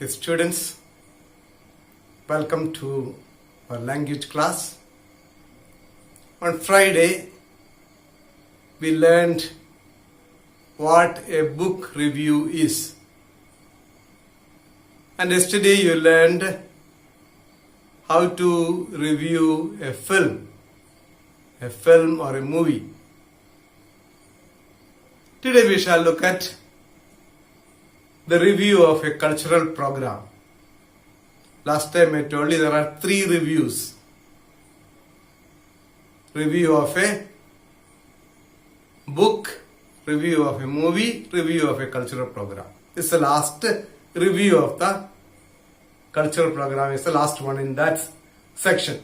Students, welcome to our language class. On Friday, we learned what a book review is. And yesterday you learned how to review a film or a movie. Today we shall look at the review of a cultural program. Last time I told you there are 3 reviews. Review of a book, review of a movie, review of a cultural program. This is the last review of the cultural program. It's the last one in that section,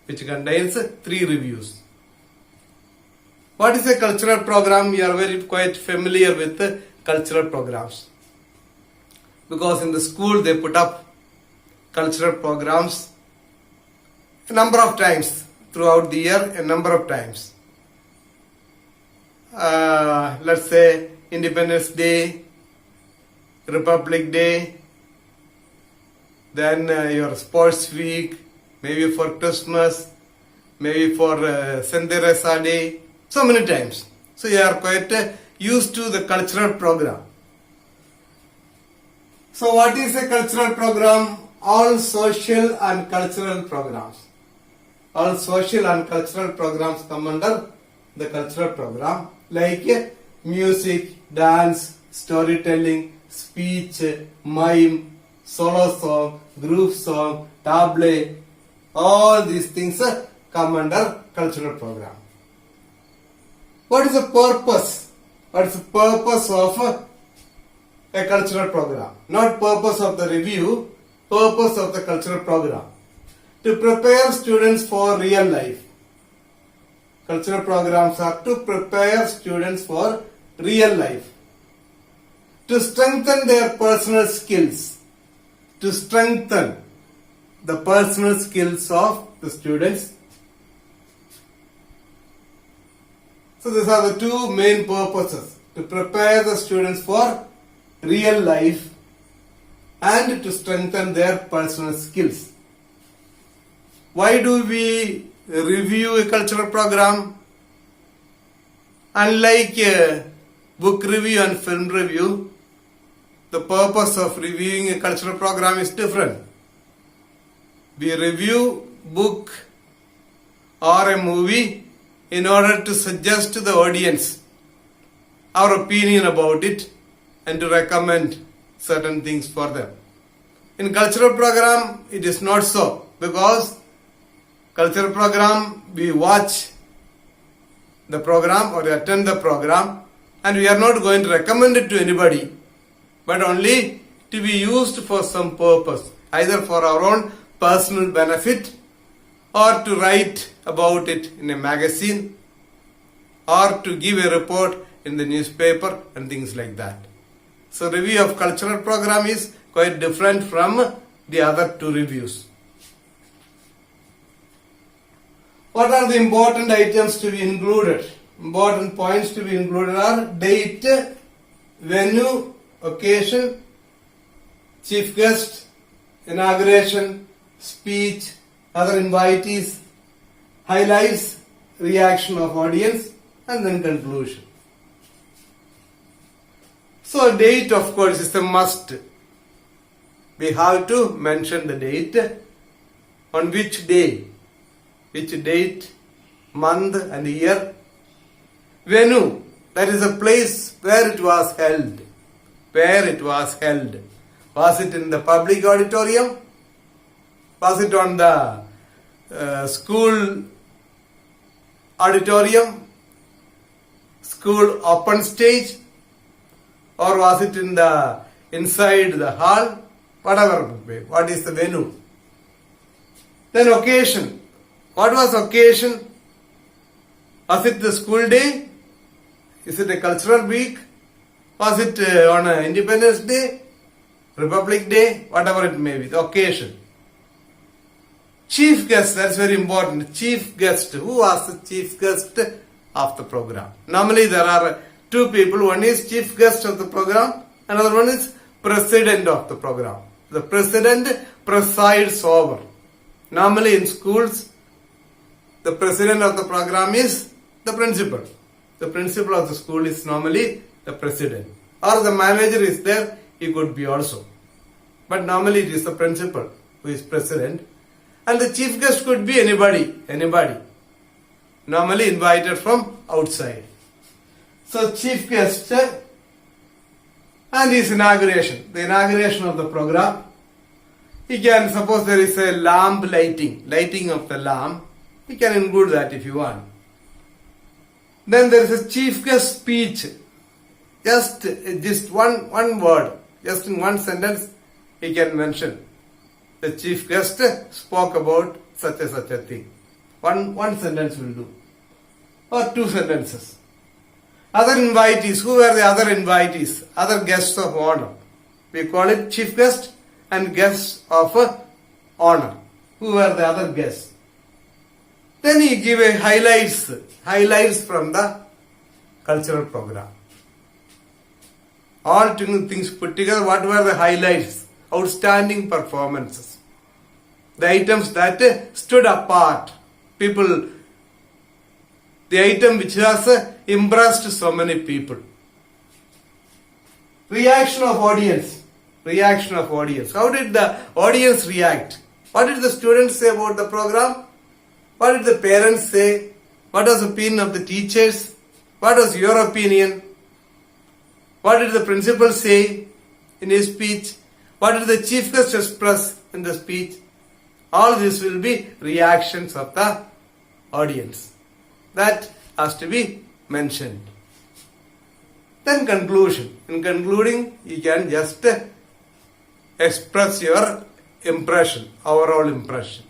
which contains 3 reviews. What is a cultural program? You are quite familiar with cultural programs. Because in the school they put up cultural programs a number of times throughout the year, a number of times. Let's say Independence Day, Republic Day, then your sports week, maybe for Christmas, maybe for Saint Teresa Day, so many times. So you are quite used to the cultural program. So what is a cultural program? All social and cultural programs. All social and cultural programs come under the cultural program, like music, dance, storytelling, speech, mime, solo song, group song, tableau. All these things come under cultural program. What is the purpose? What is the purpose of a cultural program? Not purpose of the review, purpose of the cultural program. To prepare students for real life. Cultural programs are to prepare students for real life. To strengthen their personal skills. To strengthen the personal skills of the students. So these are the 2 main purposes. To prepare the students for real life and to strengthen their personal skills. Why do we review a cultural program? Unlike a book review and film review, the purpose of reviewing a cultural program is different. We review book or a movie in order to suggest to the audience our opinion about it and to recommend certain things for them. In cultural program, it is not so, because cultural program, we watch the program or attend the program and we are not going to recommend it to anybody, but only to be used for some purpose, either for our own personal benefit or to write about it in a magazine or to give a report in the newspaper and things like that. So review of cultural program is quite different from the other 2 reviews. What are the important items to be included? Important points to be included are date, venue, occasion, chief guest, inauguration, speech, other invitees, highlights, reaction of audience, and then conclusion. So date, of course, is a must. We have to mention the date, on which day, which date, month and year. Venue, that is a place where it was held. Where it was held. Was it in the public auditorium? Was it on the school auditorium? School open stage? Or was it inside the hall? Whatever. What is the venue? Then occasion. What was occasion? Was it the school day? Is it a cultural week? Was it on Independence Day? Republic Day? Whatever it may be. The occasion. Chief guest, that's very important. Chief guest. Who was the chief guest of the program? Normally there are 2 people. One is chief guest of the program. Another one is president of the program. The president presides over. Normally in schools, the president of the program is the principal. The principal of the school is normally the president. Or the manager is there, he could be also. But normally it is the principal who is president. And the chief guest could be anybody. Normally invited from outside. So chief guest and his inauguration. The inauguration of the program. He can, suppose there is a lamp lighting of the lamp. He can include that if you want. Then there is a chief guest speech. Just one word. Just in one sentence he can mention. The chief guest spoke about such a thing. One sentence will do. Or two sentences. Other invitees. Who were the other invitees? Other guests of honor. We call it chief guest and guests of honor. Who were the other guests? Then he give a highlights from the cultural program. All things put together, what were the highlights? Outstanding performances. The items that stood apart. The item which has impressed so many people. Reaction of audience. How did the audience react? What did the students say about the program? What did the parents say? What was the opinion of the teachers? What was your opinion? What did the principal say in his speech? What did the chief guest express in the speech? All this will be reactions of the audience. That has to be mentioned. Then conclusion. In concluding, you can just express your impression, overall impression,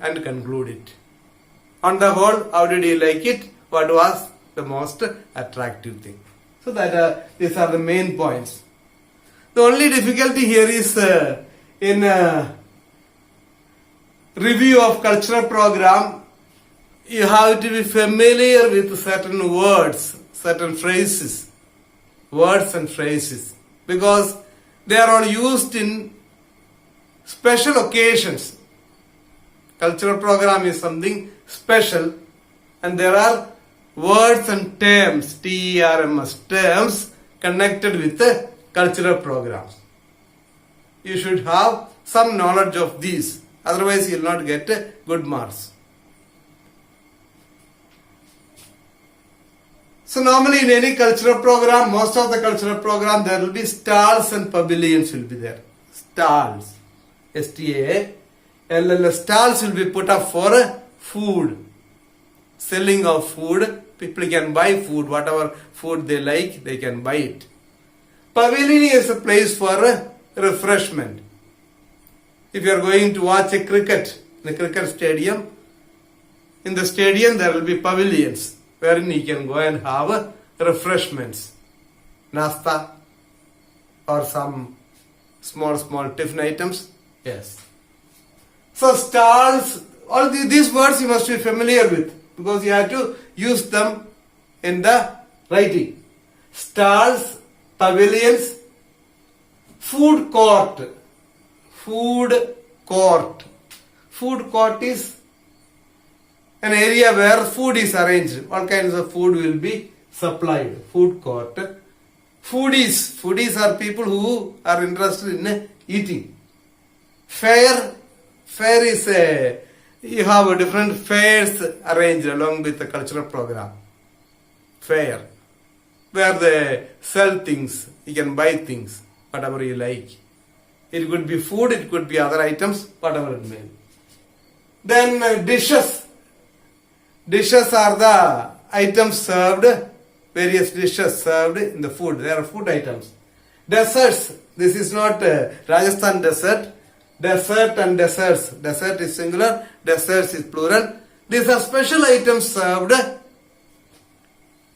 and conclude it. On the whole, how did you like it? What was the most attractive thing? So that these are the main points. The only difficulty here is in review of cultural program, you have to be familiar with certain words, certain phrases, words and phrases, because they are all used in special occasions. Cultural program is something special, and there are words and terms, TERMS, terms connected with the cultural programs. You should have some knowledge of these, otherwise you will not get good marks. So normally in any cultural program, most of the cultural program, there will be stalls and pavilions will be there. Stalls. STALLS. Stalls will be put up for food. Selling of food. People can buy food. Whatever food they like, they can buy it. Pavilion is a place for refreshment. If you are going to watch a cricket, in a cricket stadium, in the stadium there will be pavilions, wherein you can go and have refreshments, nasta, or some small tiffin items. Yes. So stalls, all these words you must be familiar with, because you have to use them in the writing. Stalls, pavilions, food court. Food court. Food court is an area where food is arranged. All kinds of food will be supplied. Food court. Foodies. Foodies are people who are interested in eating. Fair. Fair is you have different fairs arranged along with the cultural program. Fair. Where they sell things. You can buy things. Whatever you like. It could be food, it could be other items, whatever it may be. Then dishes. Dishes are the items served, various dishes served in the food. They are food items. Desserts. This is not Rajasthan dessert. Dessert and desserts. Dessert is singular, desserts is plural. These are special items served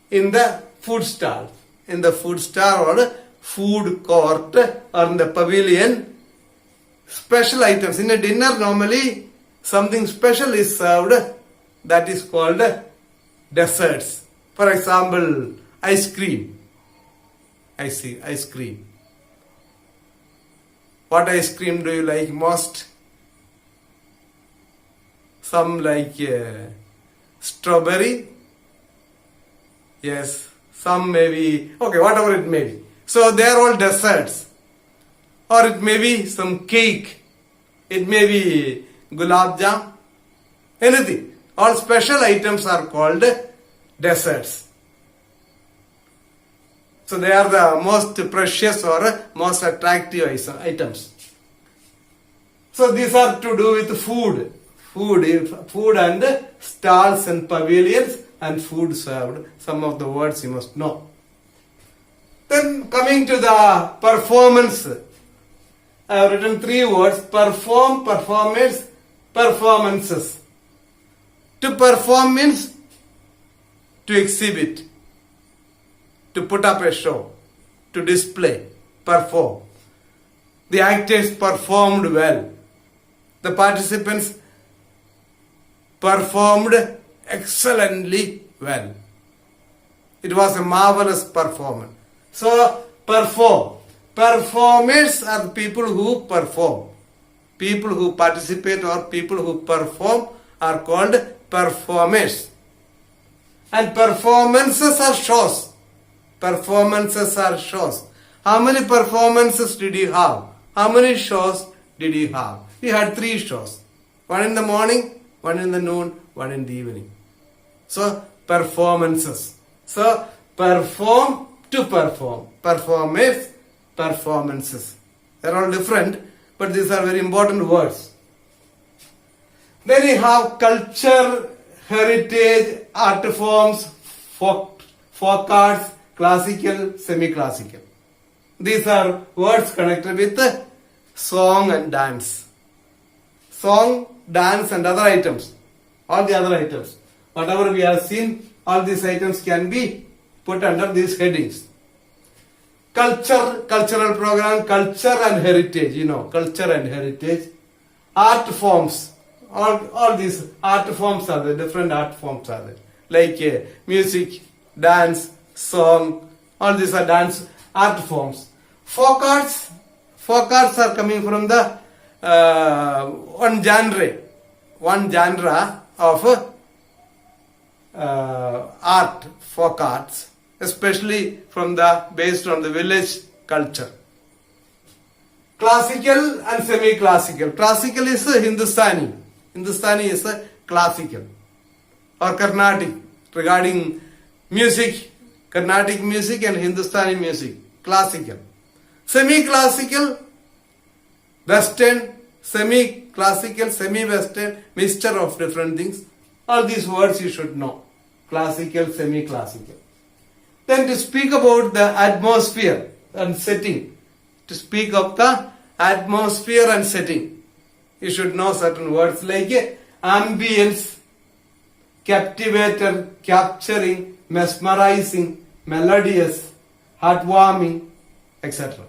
in the food stall. In the food stall or food court or in the pavilion, special items. In a dinner normally something special is served, that is called desserts. For example, ice cream. Ice cream. What ice cream do you like most? Some like strawberry. Yes, some maybe, okay, whatever it may be. So they are all desserts. Or it may be some cake. It may be gulab jam. Anything. All special items are called desserts. So they are the most precious or most attractive items. So these are to do with food. Food and stalls and pavilions and food served. Some of the words you must know. Then coming to the performance. I have written 3 words: perform, performance, performances. To perform means to exhibit, to put up a show, to display, perform. The actors performed well. The participants performed excellently well. It was a marvelous performance. So, perform. Performers are the people who perform. People who participate or people who perform are called performers. And performances are shows. Performances are shows. How many performances did you have? How many shows did you have? We had 3 shows. One in the morning, one in the noon, one in the evening. So, performances. So, perform to perform. Performers, performances. They are all different, but these are very important words. Then you have culture, heritage, art forms, folk arts, classical, semi-classical. These are words connected with song and dance. Song, dance and other items. All the other items. Whatever we have seen, all these items can be put under these headings. Culture, cultural program, culture and heritage, culture and heritage. Art forms, all these art forms are there, different art forms are there. Like music, dance, song, all these are dance art forms. Folk arts are coming from the one genre of art, folk arts, especially based on the village culture. Classical and semi-classical. Classical is Hindustani. Hindustani is classical. Or Carnatic, regarding music, Carnatic music and Hindustani music. Classical. Semi-classical, Western, semi-classical, semi-Western, mixture of different things. All these words you should know. Classical, semi-classical. Then to speak about the atmosphere and setting. To speak of the atmosphere and setting, you should know certain words like ambience, captivator, capturing, mesmerizing, melodious, heartwarming, etc.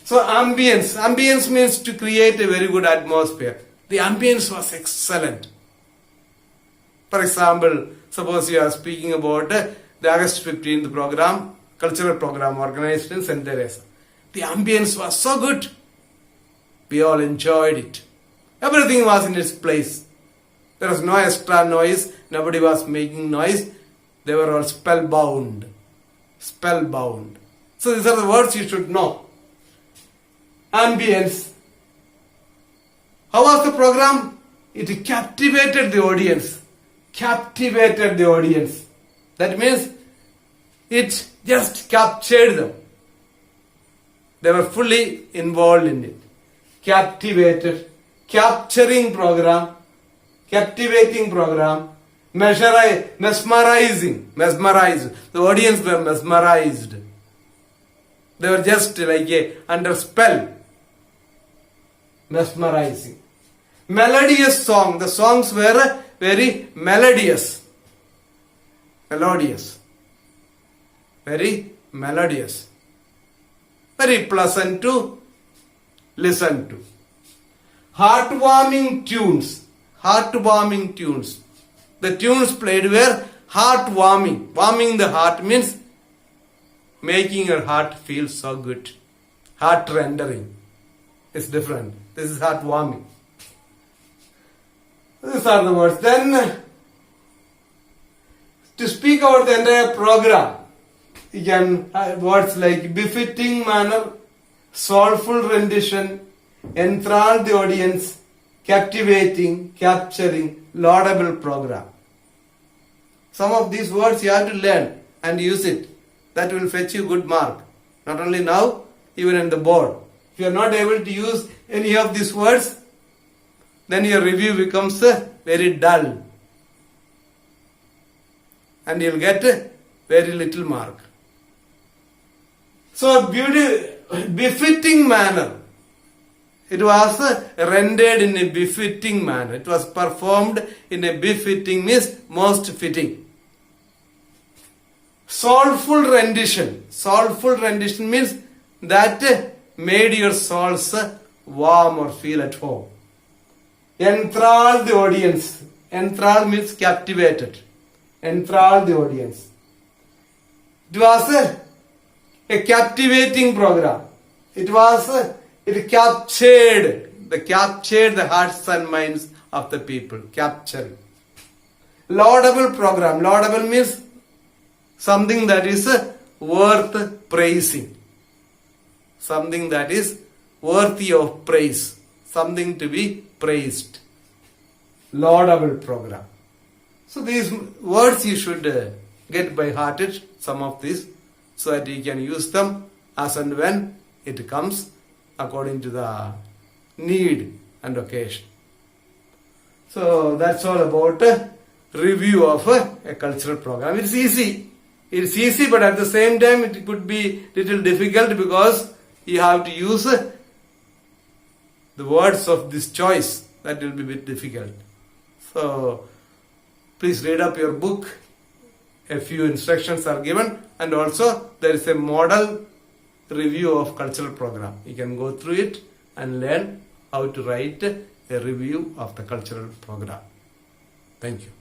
So ambience means to create a very good atmosphere. The ambience was excellent. For example, suppose you are speaking about the August 15th program, cultural program organized in St. Teresa. The ambience was so good. We all enjoyed it. Everything was in its place. There was no extra noise. Nobody was making noise. They were all spellbound. Spellbound. So these are the words you should know. Ambience. How was the program? It captivated the audience. Captivated the audience. That means it just captured them. They were fully involved in it. Captivated. Capturing program. Captivating program. Mesmerizing. Mesmerized. The audience were mesmerized. They were just like under spell. Mesmerizing. Melodious song. The songs were very melodious. Melodious. Very melodious. Very pleasant to listen to. Heartwarming tunes. Heartwarming tunes. The tunes played were heartwarming. Warming the heart means making your heart feel so good. Heart rendering. is different. This is heartwarming. These are the words. Then, to speak about the entire program, you can have words like befitting manner, soulful rendition, enthrall the audience, captivating, capturing, laudable program. Some of these words you have to learn and use it. That will fetch you good mark. Not only now, even in the board. If you are not able to use any of these words, then your review becomes very dull. And you'll get very little mark. So, befitting manner. It was rendered in a befitting manner. It was performed in a befitting, means most fitting. Soulful rendition. Soulful rendition means that made your souls warm or feel at home. Enthrall the audience. Enthrall means captivated. Enthrall the audience. It was a captivating program. It captured the hearts and minds of the people. Captured. Laudable program. Laudable means something that is worth praising. Something that is worthy of praise. Something to be praised. Laudable program. So these words you should get by hearted, some of these, so that you can use them as and when it comes according to the need and occasion. So that's all about review of a cultural program. It's easy. It's easy, but at the same time it could be little difficult because you have to use the words of this choice. That will be a bit difficult. So please read up your book. A few instructions are given, and also there is a model review of cultural program. You can go through it and learn how to write a review of the cultural program. Thank you.